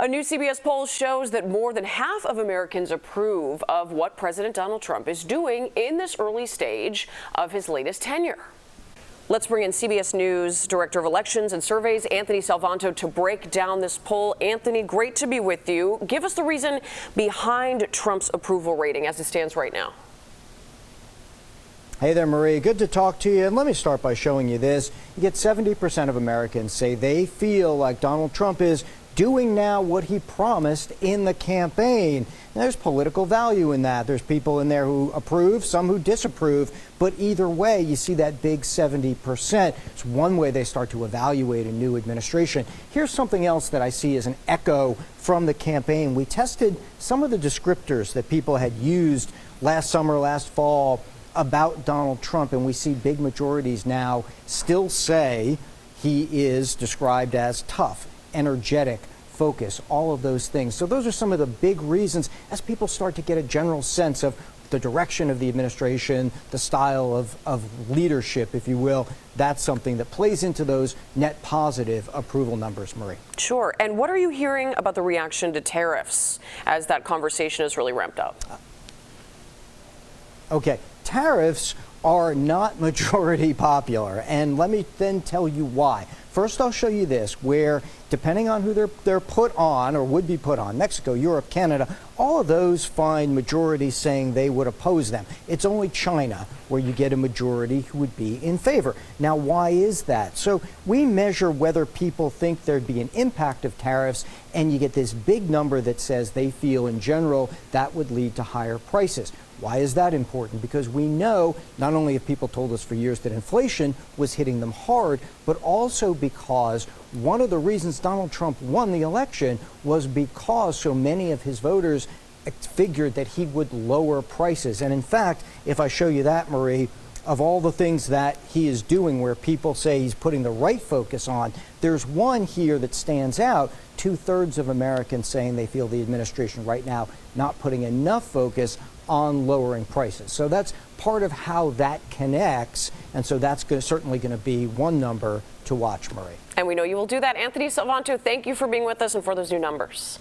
A new CBS poll shows that more than half of Americans approve of what President Donald Trump is doing in this early stage of his latest tenure. Let's bring in CBS News Director of Elections and Surveys, Anthony Salvanto, to break down this poll. Anthony, great to be with you. Give us the reason behind Trump's approval rating as it stands right now. Hey there, Marie. Good to talk to you. And let me start by showing you this. You get 70% of Americans say they feel like Donald Trump is doing now what he promised in the campaign. And there's political value in that. There's people in there who approve, some who disapprove. But either way, you see that big 70%. It's one way they start to evaluate a new administration. Here's something else that I see as an echo from the campaign. We tested some of the descriptors that people had used last summer, last fall about Donald Trump, and we see big majorities now still say he is described as tough, energetic, focused, all of those things. So those are some of the big reasons as people start to get a general sense of the direction of the administration, the style of leadership, if you will. That's something that plays into those net positive approval numbers, Marie. Sure. And what are you hearing about the reaction to tariffs as that conversation is really ramped up? Okay, tariffs are not majority popular, and let me then tell you why. First, I'll show you this, where depending on who they're put on or would be put on, Mexico, Europe, Canada, all of those find majorities saying they would oppose them. It's only China where you get a majority who would be in favor. Now, why is that? So we measure whether people think there'd be an impact of tariffs, and you get this big number that says they feel in general that would lead to higher prices. Why is that important? Because we know not only have people told us for years that inflation was hitting them hard, but also because one of the reasons Donald Trump won the election was because so many of his voters figured that he would lower prices. And in fact, if I show you that, Marie, of all the things that he is doing where people say he's putting the right focus on, there's one here that stands out. 2/3 of Americans saying they feel the administration right now not putting enough focus on lowering prices. So that's part of how that connects, and so that's certainly going to be one number to watch, Marie. And we know you will do that. Anthony Salvanto, thank you for being with us and for those new numbers.